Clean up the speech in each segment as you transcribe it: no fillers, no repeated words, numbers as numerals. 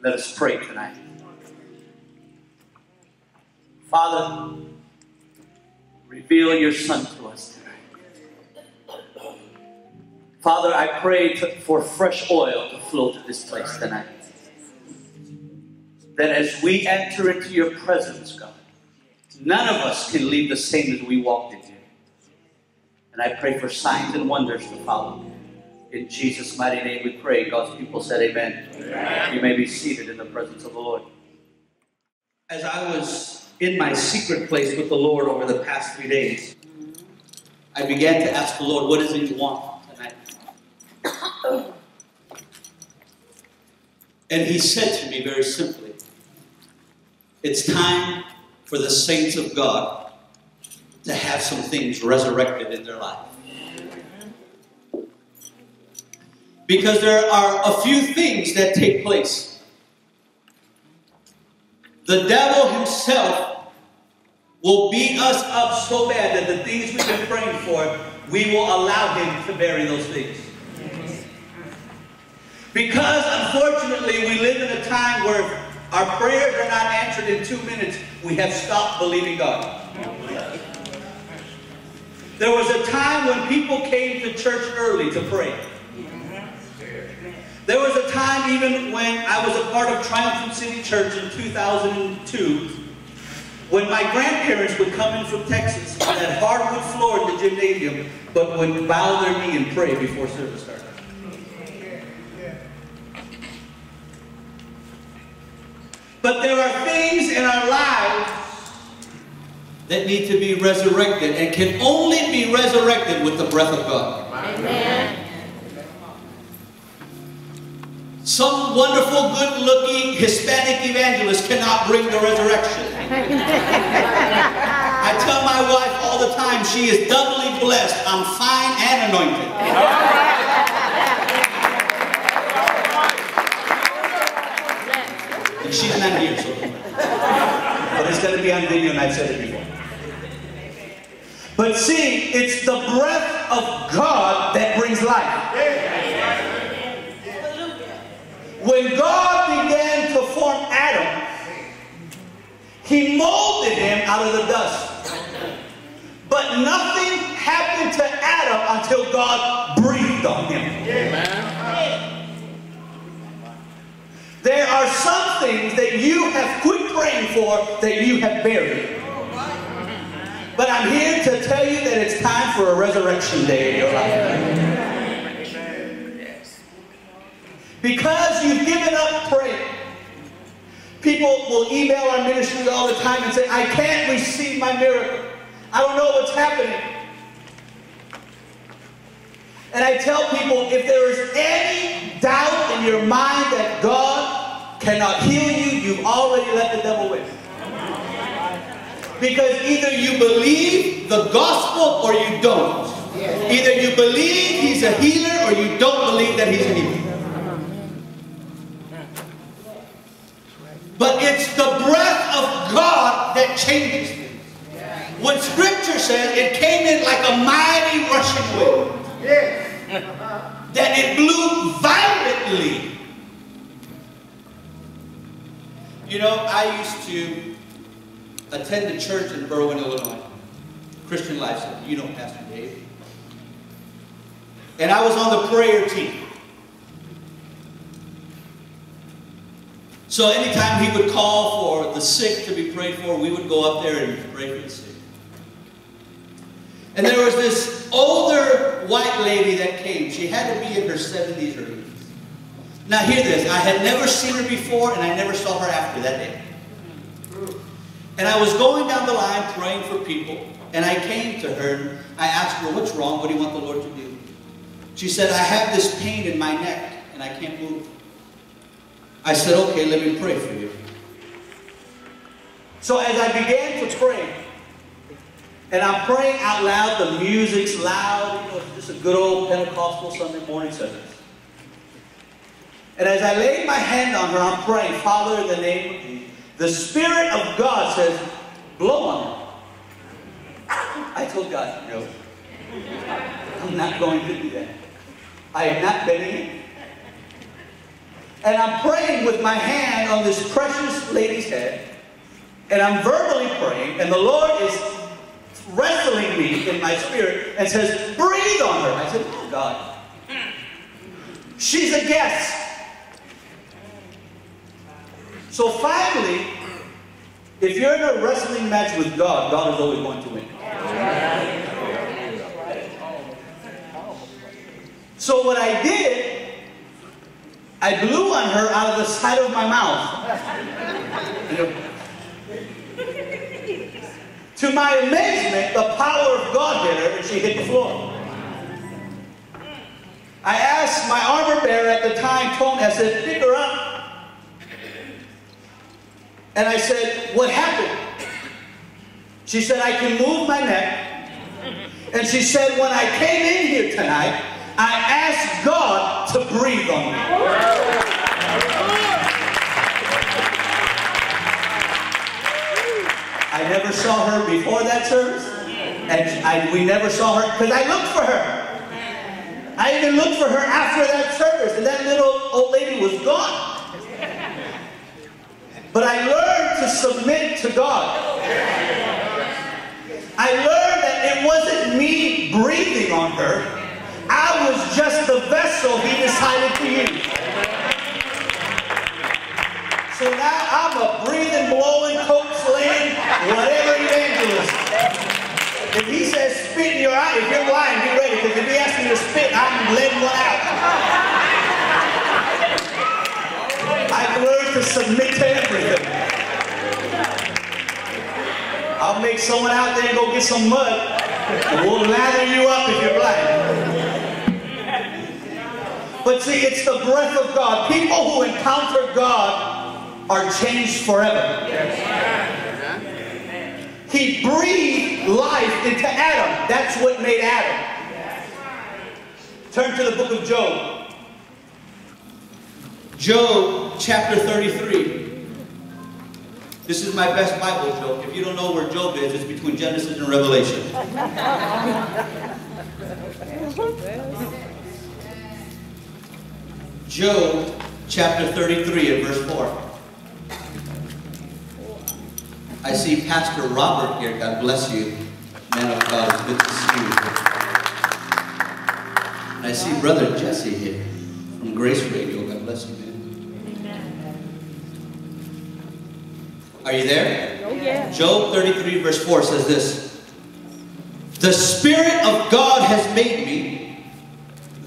Let us pray tonight. Father, reveal your Son to us tonight. Father, I pray for fresh oil to flow to this place tonight. That as we enter into your presence, God, none of us can leave the same as we walked in here. And I pray for signs and wonders to follow. In Jesus' mighty name we pray. God's people said amen. Amen. You may be seated in the presence of the Lord. As I was in my secret place with the Lord over the past 3 days, I began to ask the Lord, what is it you want tonight? And he said to me very simply, it's time for the saints of God to have some things resurrected in their life. Because there are a few things that take place. The devil himself will beat us up so bad that the things we've been praying for, we will allow him to bury those things. Because unfortunately we live in a time where our prayers are not answered in 2 minutes, we have stopped believing God. There was a time when people came to church early to pray. There was a time even when I was a part of Triumphant City Church in 2002, when my grandparents would come in from Texas on that hardwood floor in the gymnasium, but would bow their knee and pray before service started. But there are things in our lives that need to be resurrected and can only be resurrected with the breath of God. Amen. Some wonderful, good-looking Hispanic evangelist cannot bring the resurrection. I tell my wife all the time, she is doubly blessed. I'm fine and anointed. And she's not here, so but it's going to be on video, and I've said it before. But see, it's the breath of God that brings life. When God began to form Adam, he molded him out of the dust. But nothing happened to Adam until God breathed on him. There are some things that you have quit praying for that you have buried. But I'm here to tell you that it's time for a resurrection day in your life. Because you've given up praying. People will email our ministry all the time and say, I can't receive my miracle. I don't know what's happening. And I tell people, if there is any doubt in your mind that God cannot heal you, you've already let the devil win. Because either you believe the gospel or you don't. Either you believe he's a healer or you don't believe that he's a healer. But it's the breath of God that changes things. When Scripture says it came in like a mighty rushing wind, that it blew violently. You know, I used to attend a church in Berwyn, Illinois, Christian Life Center. You know Pastor Dave. And I was on the prayer team. So anytime he would call for the sick to be prayed for, we would go up there and pray for the sick. And there was this older white lady that came. She had to be in her 70s or 80s. Now hear this. I had never seen her before, and I never saw her after that day. And I was going down the line praying for people, and I came to her, and I asked her, what's wrong? What do you want the Lord to do? She said, I have this pain in my neck, and I can't move. I said, okay, let me pray for you. So as I began to pray, and I'm praying out loud, the music's loud, you know, it's just a good old Pentecostal Sunday morning service. And as I laid my hand on her, I'm praying, Father, in the name of Jesus, the Spirit of God says, blow on her. I told God, no, I'm not going to do that. I have not been in. And I'm praying with my hand on this precious lady's head. And I'm verbally praying. And the Lord is wrestling me in my spirit and says, breathe on her. I said, oh God. She's a guest. So finally, if you're in a wrestling match with God, God is always going to win. So what I did, I blew on her out of the side of my mouth. To my amazement, the power of God hit her and she hit the floor. I asked my armor bearer at the time, Tony, I said, pick her up. And I said, what happened? She said, I can move my neck. And she said, when I came in here tonight, I asked God to breathe on me. I never saw her before that service. And we never saw her, because I looked for her. I even looked for her after that service, and that little old lady was gone. But I learned to submit to God. I learned that it wasn't me breathing on her. I was just the vessel He decided to use. So now I'm a breathing, blowing, coke slaying, whatever evangelist. If He says spit in your eye, if you're lying, be ready. Because if He asks me to spit, I'm letting one out. I've learned to submit to everything. I'll make someone out there and go get some mud. And we'll lather you up if you're blind. But see, it's the breath of God. People who encounter God are changed forever. He breathed life into Adam. That's what made Adam. Turn to the book of Job. Job chapter 33. This is my best Bible joke. If you don't know where Job is, it's between Genesis and Revelation. Job chapter 33 and verse 4. I see Pastor Robert here. God bless you. Man of God, it's good to see you. And I see Brother Jesse here from Grace Radio. God bless you, man. Are you there? Oh, yeah. Job 33 verse 4 says this. The Spirit of God has made me.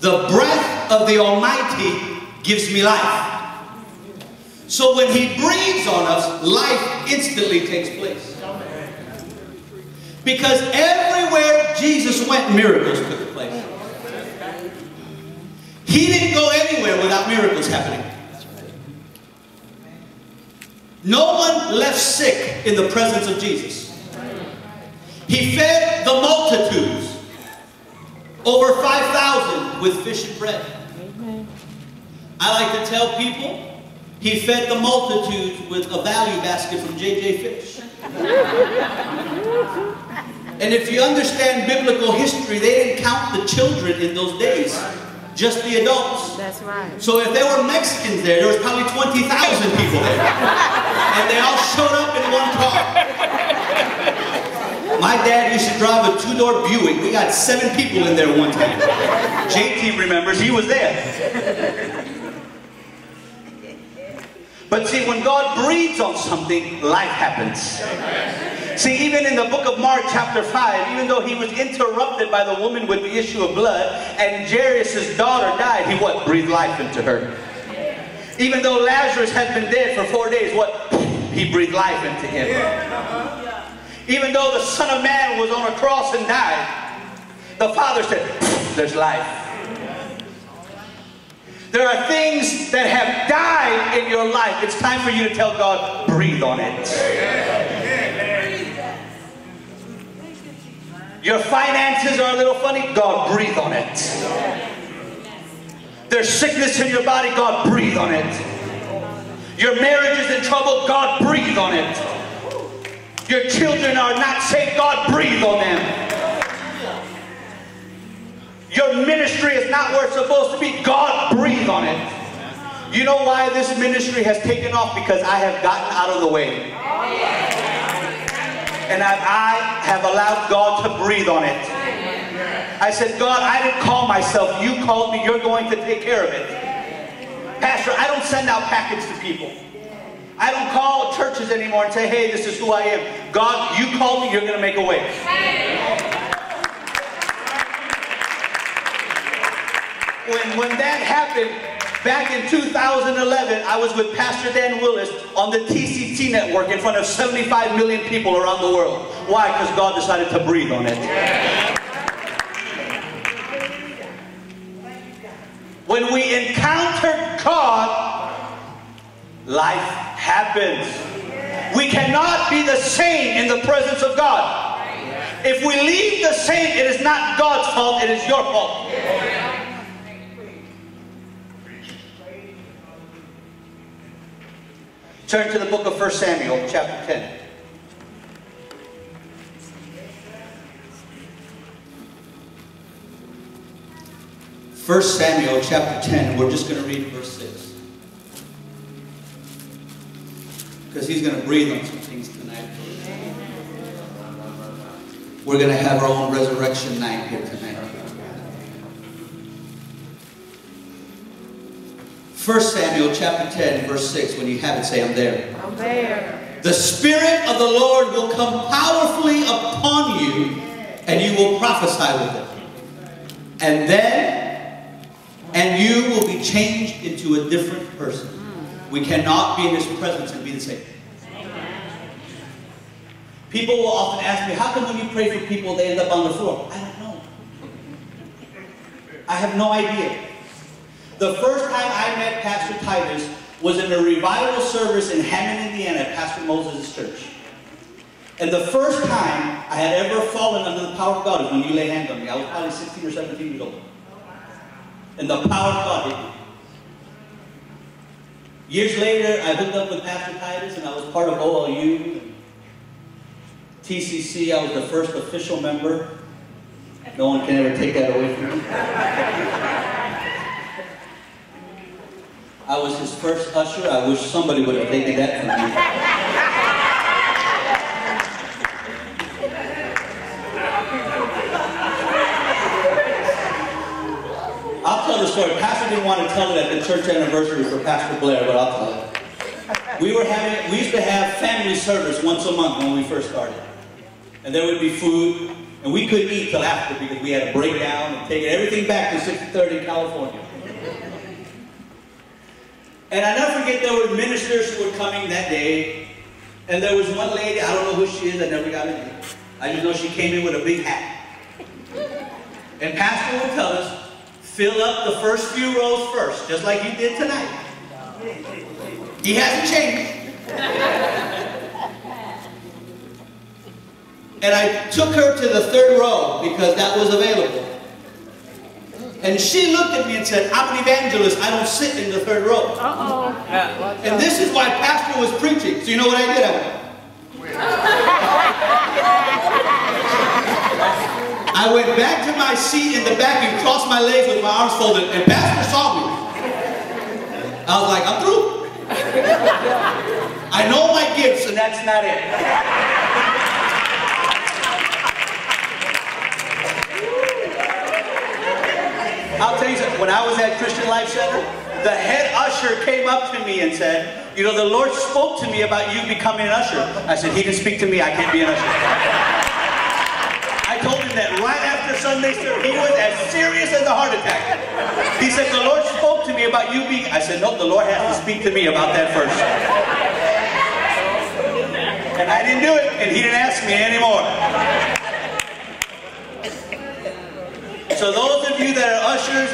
The breath of the Almighty gives me life. So when He breathes on us, life instantly takes place. Because everywhere Jesus went, miracles took place. He didn't go anywhere without miracles happening. No one left sick in the presence of Jesus. He fed the multitudes, over 5,000 with fish and bread. I like to tell people, He fed the multitudes with a value basket from J.J. Fish. And if you understand biblical history, they didn't count the children in those days. Just the adults. That's right. So if there were Mexicans there was probably 20,000 people there. And they all showed up in one car. My dad used to drive a 2-door Buick. We got 7 people in there one time. JT remembers, he was there. But see, when God breathes on something, life happens. See, even in the book of Mark chapter 5, even though he was interrupted by the woman with the issue of blood, and Jairus' daughter died, he what? Breathed life into her. Even though Lazarus had been dead for 4 days, what? He breathed life into him. Even though the Son of Man was on a cross and died, the Father said, there's life. There are things that have died in your life. It's time for you to tell God, breathe on it. Your finances are a little funny, God, breathe on it. There's sickness in your body, God, breathe on it. Your marriage is in trouble, God, breathe on it. Your children are not safe, God, breathe on them. Your ministry is not where it's supposed to be, God, breathe on it. You know why this ministry has taken off? Because I have gotten out of the way. And I have allowed God to breathe on it. I said, God, I didn't call myself. You called me. You're going to take care of it. Pastor, I don't send out packets to people. I don't call churches anymore and say, hey, this is who I am. God, you called me. You're going to make a way. When that happened, back in 2011, I was with Pastor Dan Willis on the TCT network in front of 75 million people around the world. Why? Because God decided to breathe on it. When we encounter God, life happens. We cannot be the same in the presence of God. If we leave the same, it is not God's fault, it is your fault. Turn to the book of 1 Samuel, chapter 10. First Samuel, chapter 10. We're just going to read verse 6. Because he's going to breathe on some things tonight. We're going to have our own resurrection night here tonight. 1 Samuel chapter 10, verse 6. When you have it, say, I'm there. I'm there. The Spirit of the Lord will come powerfully upon you, and you will prophesy with it. And you will be changed into a different person. We cannot be in His presence and be the same. People will often ask me, how come when you pray for people, they end up on the floor? I don't know. I have no idea. The first time I met Pastor Titus was in a revival service in Hammond, Indiana, at Pastor Moses' church. And the first time I had ever fallen under the power of God is when you lay hands on me. I was probably 16 or 17 years old. And the power of God hit me. Years later, I hooked up with Pastor Titus, and I was part of OLU. TCC, I was the first official member. No one can ever take that away from me. I was his first usher. I wish somebody would have taken that from me. I'll tell the story. Pastor didn't want to tell it at the church anniversary for Pastor Blair, but I'll tell it. We used to have family service once a month when we first started. And there would be food, and we couldn't eat till after because we had to break down and take everything back to 6030 California. And I never forget, there were ministers who were coming that day, and there was one lady, I don't know who she is, I never got her name. I just know she came in with a big hat. And Pastor would tell us, fill up the first few rows first, just like you did tonight. He hasn't changed. And I took her to the third row because that was available. And she looked at me and said, I'm an evangelist, I don't sit in the third row. And this is why Pastor was preaching. So you know what I did? I went back to my seat in the back and crossed my legs with my arms folded, and Pastor saw me. I was like, I'm through. I know my gifts, and that's not it. I'll tell you something, when I was at Christian Life Center, the head usher came up to me and said, you know, the Lord spoke to me about you becoming an usher. I said, He didn't speak to me, I can't be an usher. I told him that right after Sunday service. He was as serious as a heart attack. He said, the Lord spoke to me about you being... I said, no, the Lord has to speak to me about that first. And I didn't do it, and He didn't ask me anymore. So those of you that are ushers,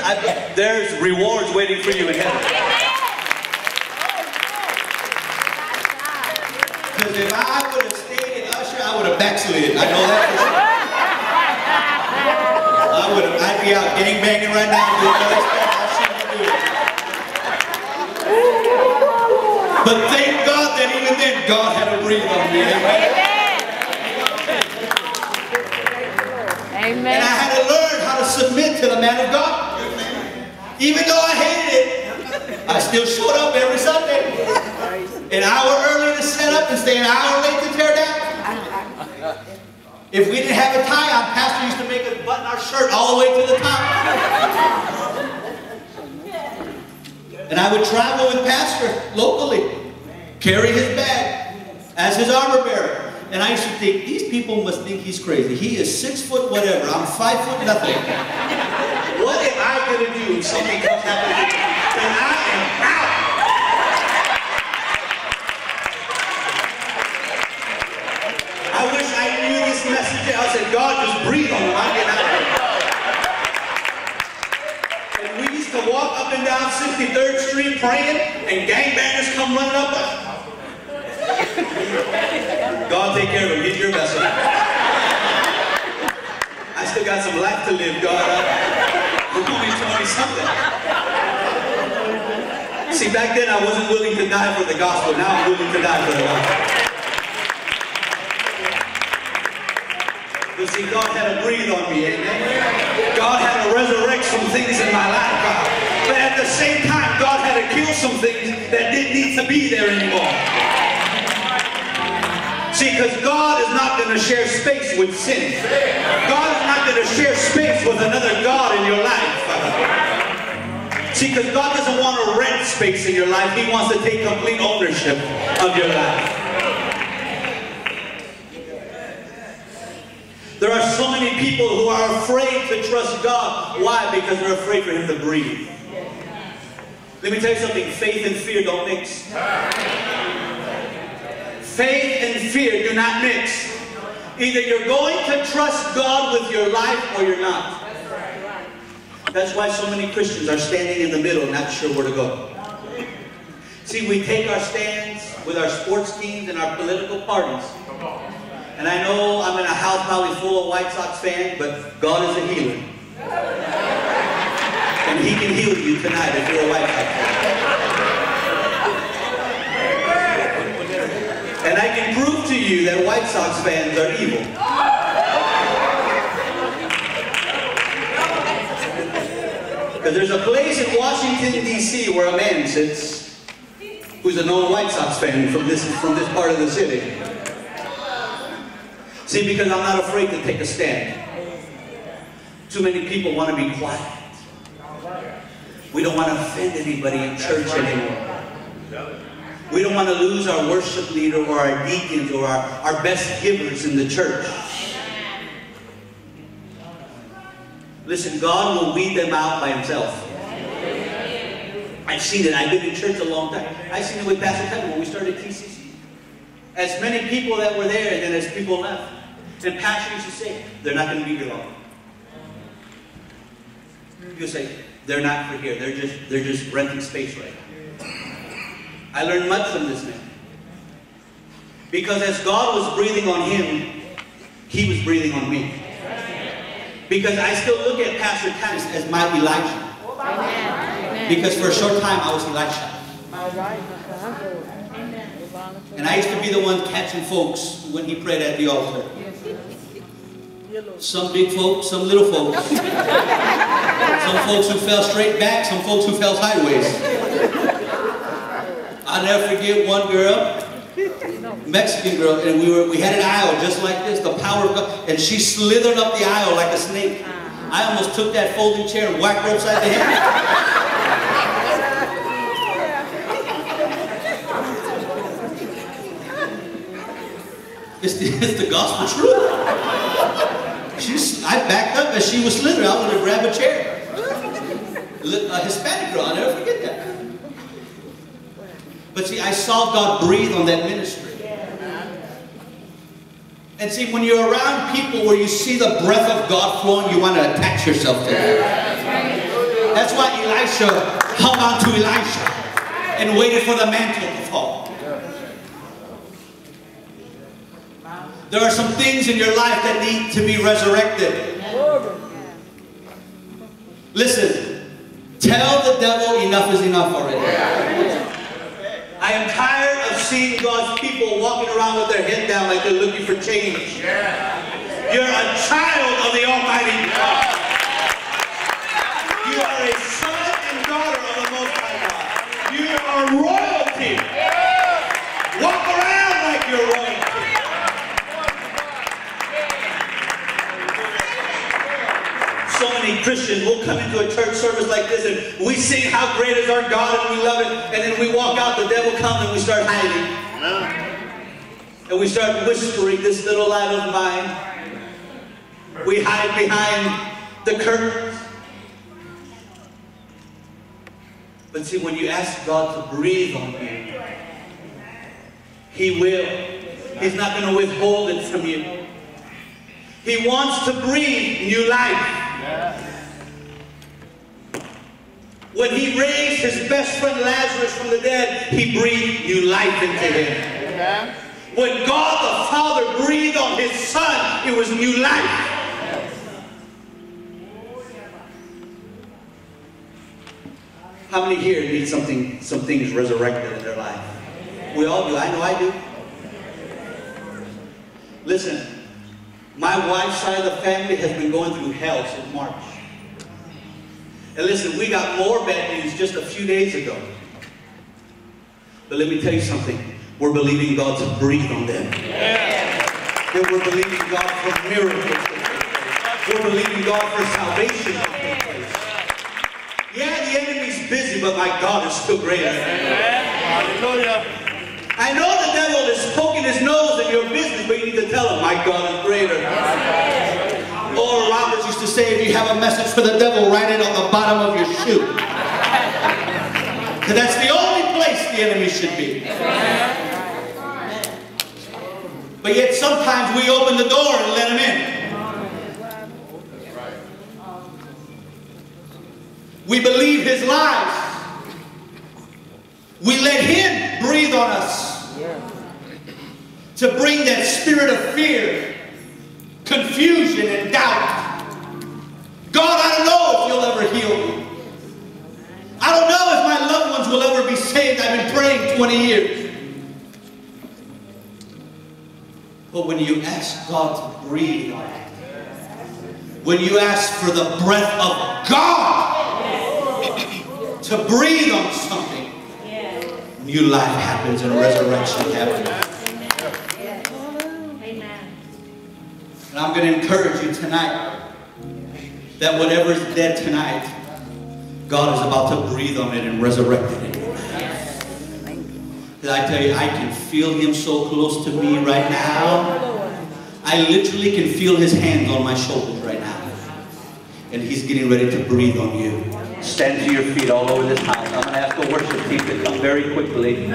there's rewards waiting for you in heaven. Because if I would have stayed an usher, I would have backslid. I know that for sure. I'd be out gangbanging right now doing other stuff I shouldn't do. But thank God that even then God had to breathe on me. Amen. And I had to learn how to submit to the man of God. Even though I hated it, I still showed up every Sunday. An hour early to set up and stay an hour late to tear down. If we didn't have a tie, our pastor used to make us button our shirt all the way to the top. And I would travel with pastor locally, carry his bag as his armor bearer. And I used to think, these people must think he's crazy. He is 6 foot whatever. I'm 5 foot nothing. What am I going to do if something comes happening to me? And I am out. I wish I knew this message. I said, God, just breathe on him. I get out of here. And we used to walk up and down 63rd Street praying, and gangbangers come running up. God, take care of him. Get your vessel. I still got some life to live, God. I'm only 20-something. See, back then I wasn't willing to die for the gospel. Now I'm willing to die for the gospel. But see, God had to breathe on me, amen? God had to resurrect some things in my life, God. But at the same time, God had to kill some things that didn't need to be there anymore. See, because God is not going to share space with sin. God is not going to share space with another God in your life. See, because God doesn't want to rent space in your life. He wants to take complete ownership of your life. There are so many people who are afraid to trust God. Why? Because they're afraid for Him to breathe. Let me tell you something. Faith and fear don't mix. Faith and fear do not mix. Either you're going to trust God with your life or you're not. That's why so many Christians are standing in the middle, not sure where to go. See, we take our stands with our sports teams and our political parties. And I know I'm in a house probably full of White Sox fans, but God is a healer. And He can heal you tonight if you're a White Sox fan. And I can prove to you that White Sox fans are evil. Because there's a place in Washington, D.C. where a man sits who's a known White Sox fan from this part of the city. See, because I'm not afraid to take a stand. Too many people want to be quiet. We don't want to offend anybody in church anymore. We don't want to lose our worship leader or our deacons or our best givers in the church. Listen, God will weed them out by Himself. I've seen it. I've been in church a long time. I've seen it with Pastor Kevin when we started TCC. As many people that were there and then as people left. And Pastor used to say, they're not going to be here long. He'll say, they're not for here. They're just renting space right now. I learned much from this man. Because as God was breathing on him, He was breathing on me. Because I still look at Pastor Titus as my Elijah. Because for a short time I was Elisha. And I used to be the one catching folks when he prayed at the altar. Some big folks, some little folks. Some folks who fell straight back, some folks who fell sideways. I'll never forget one girl, Mexican girl, and we had an aisle just like this, the power of God, and she slithered up the aisle like a snake. I almost took that folding chair and whacked her upside the head. It's the gospel truth. I backed up as she was slithering. I wanted to grab a chair. A Hispanic girl, I'll never forget that. But see, I saw God breathe on that ministry. And see, when you're around people where you see the breath of God flowing, you want to attach yourself to that. That's why Elisha hung on to Elisha and waited for the mantle to fall. There are some things in your life that need to be resurrected. Listen, tell the devil enough is enough already. I am tired of seeing God's people walking around with their head down like they're looking for change. You're a child of the Almighty God. You are a son and daughter of the Most High God. Christians, we'll come into a church service like this and we sing how great is our God and we love it, and then we walk out, the devil comes and we start hiding. And we start whispering this little light of mine. We hide behind the curtains. But see, when you ask God to breathe on you, He will. He's not going to withhold it from you. He wants to breathe new life. When He raised His best friend Lazarus from the dead, He breathed new life into him. When God the Father breathed on His Son, it was new life. How many here need some things resurrected in their life? We all do. I know I do. Listen, my wife's side of the family has been going through hell since March. And listen, we got more bad news just a few days ago. But let me tell you something. We're believing God to breathe on them. Yeah. And we're believing God for miracles. We're believing God for salvation. Yeah, the enemy's busy, but my God is still greater. Hallelujah. I know the devil is poking his nose in your business, but you need to tell him, my God is greater. Oral Roberts used to say, if you have a message for the devil, write it on the bottom of your shoe. Because that's the only place the enemy should be. But yet sometimes we open the door and let him in. We believe his lies. We let him breathe on us to bring that spirit of fear, confusion, and doubt. God, I don't know if you'll ever heal me. I don't know if my loved ones will ever be saved. I've been praying 20 years. But when you ask God to breathe on it, when you ask for the breath of God to breathe on something, new life happens and resurrection happens. And I'm going to encourage you tonight that whatever is dead tonight, God is about to breathe on it and resurrect it. Because I tell you, I can feel Him so close to me right now. I literally can feel His hands on my shoulders right now. And He's getting ready to breathe on you. Stand to your feet all over this house. I'm going to ask the worship team to come very quickly.